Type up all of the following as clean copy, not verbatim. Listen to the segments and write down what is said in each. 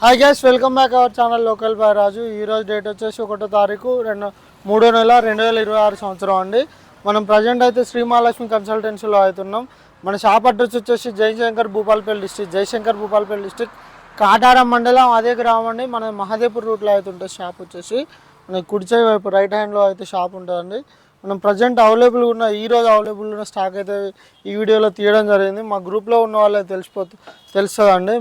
Hi guys, welcome back our channel local boy Raju. ఈరోజు date వచ్చేసి 1వ తారీఖు 3వ నెల 2026 సంవత్సరం అండి. మనం ప్రజెంట్ అయితే శ్రీ మహాలక్ష్మి కన్సల్టెన్సీలో అవుతున్నాం. మన షాప్ అడ్రస్ వచ్చేసి జయశంకర్ భూపాలపల్లి డిస్టిక్ కాటారం మండలం, అదే గ్రామం అండి. మన మహదేపూర్ రూట్లో అయితే ఉంటుంది షాప్ వచ్చేసి. మనకి కుడిచే వైపు రైట్ హ్యాండ్లో అయితే షాప్ ఉంటుందండి. మనం ప్రజెంట్ ఈరోజు అవైలబుల్ ఉన్న స్టాక్ అయితే ఈ వీడియోలో తీయడం జరిగింది. మా గ్రూప్లో ఉన్న వాళ్ళే తెలుస్తుందండి.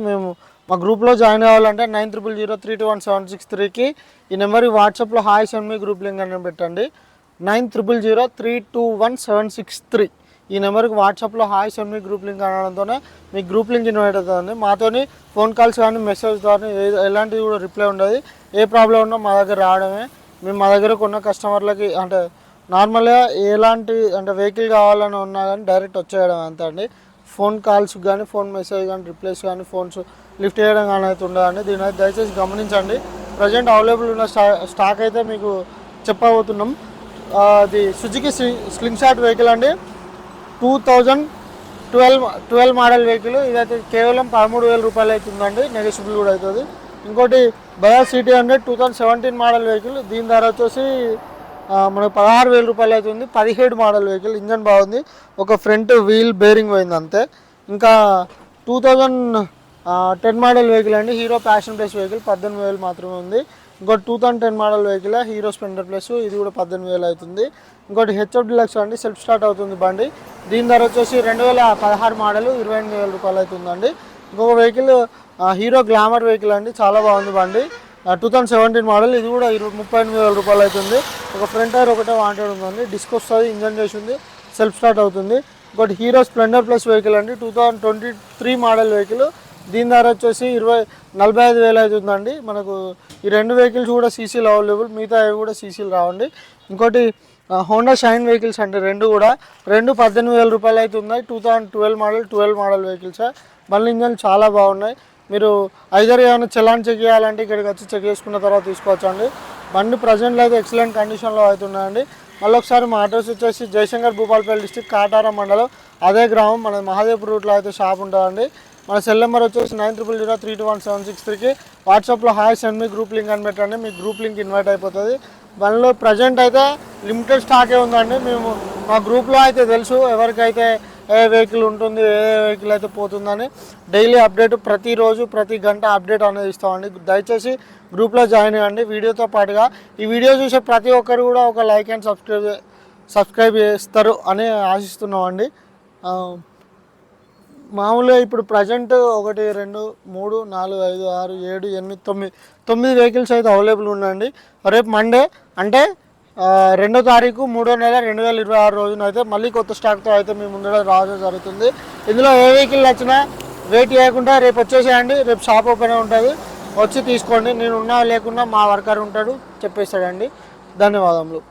మా గ్రూప్లో జాయిన్ అవ్వాలంటే 9000321763కి ఈ నెంబర్కి వాట్సాప్లో hi send me group link అని పెట్టండి. 9000321763 ఈ నెంబర్కి వాట్సాప్లో hi send me group link అనడంతోనే మీ గ్రూప్ లింక్ ఇన్వైట్ అవుతుందండి. మాతోని ఫోన్ కాల్స్ కానీ మెసేజ్ కానీ ఎలాంటిది కూడా రిప్లై ఉండదు. ఏ ప్రాబ్లం ఉన్నా మా దగ్గర రావడమే. మేము మా దగ్గర కొన్న కస్టమర్లకి అంటే నార్మల్గా ఎలాంటి వెహికల్ కావాలని ఉన్నా కానీ డైరెక్ట్ వచ్చేయడం అంతే అండి. ఫోన్ కాల్స్ కానీ ఫోన్ మెసేజ్ కానీ రిప్లైస్ కానీ ఫోన్స్ లిఫ్ట్ చేయడం కానీ అయితే ఉండదండి. దీని అయితే దయచేసి గమనించండి. ప్రజెంట్ అవైలబుల్ ఉన్న స్టాక్ అయితే మీకు చెప్పబోతున్నాం. అది సుజుకి స్లింగ్ షాట్ వెహికల్ అండి. 2012 మోడల్ వెహికల్. ఇదైతే కేవలం 13,000 రూపాయలు అవుతుందండి. నెగోషియబుల్ కూడా అవుతుంది. ఇంకోటి బజాజ్ సిటీ 2017 మోడల్ వెహికల్. దీని ధర వచ్చేసి మనకు 16,000 రూపాయలు అవుతుంది. 17 మోడల్ వెహికల్. ఇంజన్ బాగుంది, ఒక ఫ్రంట్ వీల్ బేరింగ్ పోయింది అంతే. ఇంకా 2010 మోడల్ వెహికల్ అండి. హీరో ప్యాషన్ ప్లస్ వెహికల్ 18,000 మాత్రమే ఉంది. ఇంకోటి 2010 model vehicle hero Splendor plus, ఇది కూడా 18,000 అవుతుంది. ఇంకోటి హెచ్ఎఫ్ డిలక్స్ అండి, సెల్ఫ్ స్టార్ట్ అవుతుంది బండి. దీని ధర వచ్చేసి 2016 మోడల్ 28,000 రూపాయలు అవుతుందండి. ఇంకొక వెహికల్ హీరో గ్లామర్ వెహికల్ అండి, చాలా బాగుంది బండి. 2017 మోడల్, ఇది కూడా 38,000 రూపాయలు అవుతుంది. ఒక ఫ్రంట్ టైర్ ఒకటే వాంటెడ్ ఉందండి, డిస్క్ వస్తుంది, ఇంజన్ చేసి ఉంది, సెల్ఫ్ స్టార్ట్ అవుతుంది. ఇంకోటి హీరో స్ప్లెండర్ ప్లస్ వెహికల్ అండి, 2023 మోడల్ వెహికల్. దీని ధర వచ్చేసి 45,000 అవుతుందండి. మనకు ఈ రెండు వెహికల్స్ కూడా సీసీలు అవైలబుల్, మిగతా అవి కూడా సీసీలు రావండి. ఇంకోటి హోండా షైన్ వెహికల్స్ అండి, రెండు 18,000 రూపాయలు అవుతున్నాయి. 2012 మోడల్ వెహికల్స్. బండి ఇంజన్ చాలా బాగున్నాయి. మీరు ఐదర్ ఏమైనా చలాన్ చెక్ చేయాలంటే ఇక్కడికి వచ్చి చెక్ చేసుకున్న తర్వాత తీసుకోవచ్చు అండి. బండి ప్రజెంట్లో అయితే ఎక్సలెంట్ కండిషన్లో అవుతున్నాయండి. మళ్ళీ ఒకసారి మా అడ్రస్ వచ్చేసి జయశంకర్ భూపాలపల్లి డిస్టిక్ కాటారం మండలం, అదే గ్రామం. మన మహదేపూర్ రూట్లో అయితే షాప్ ఉంటుందండి. మన సెల్ నెంబర్ వచ్చేసి 9000321763కి వాట్సాప్లో hi send me group link అని పెట్టండి. మీ గ్రూప్ లింక్ ఇన్వైట్ అయిపోతుంది. బండిలో ప్రజెంట్ అయితే లిమిటెడ్ స్టాకే ఉందండి. మా గ్రూప్లో అయితే తెలుసు ఎవరికైతే ఏ వెహికల్ ఉంటుంది, ఏ వెహికల్ అయితే పోతుందని డైలీ అప్డేట్, ప్రతిరోజు ప్రతి గంట అప్డేట్ అనేది ఇస్తామండి. దయచేసి గ్రూప్లో జాయిన్ అవ్వండి. వీడియోతో పాటుగా ఈ వీడియో చూసే ప్రతి ఒక్కరు కూడా ఒక లైక్ అండ్ సబ్స్క్రైబ్ చేస్తారు అని ఆశిస్తున్నామండి. మామూలుగా ఇప్పుడు ప్రజెంట్ 1 2 3 4 5 6 7 8 9 వెహికల్స్ అయితే అవైలబుల్ ఉన్నాయండి. రేపు మండే అంటే 2వ తారీఖు 3వ నెల 2026 రోజున అయితే మళ్ళీ కొత్త స్టాక్తో అయితే మేము ముందర రావడం జరుగుతుంది. ఇందులో ఏ వెహికల్ వచ్చినా వెయిట్ చేయకుండా రేపు వచ్చేసేయండి. రేపు షాప్ ఓపెన్ ఉంటుంది, వచ్చి తీసుకోండి. నేను ఉన్నా లేకున్నా మా వర్కర్ ఉంటాడు, చెప్పేస్తాడండి. ధన్యవాదములు.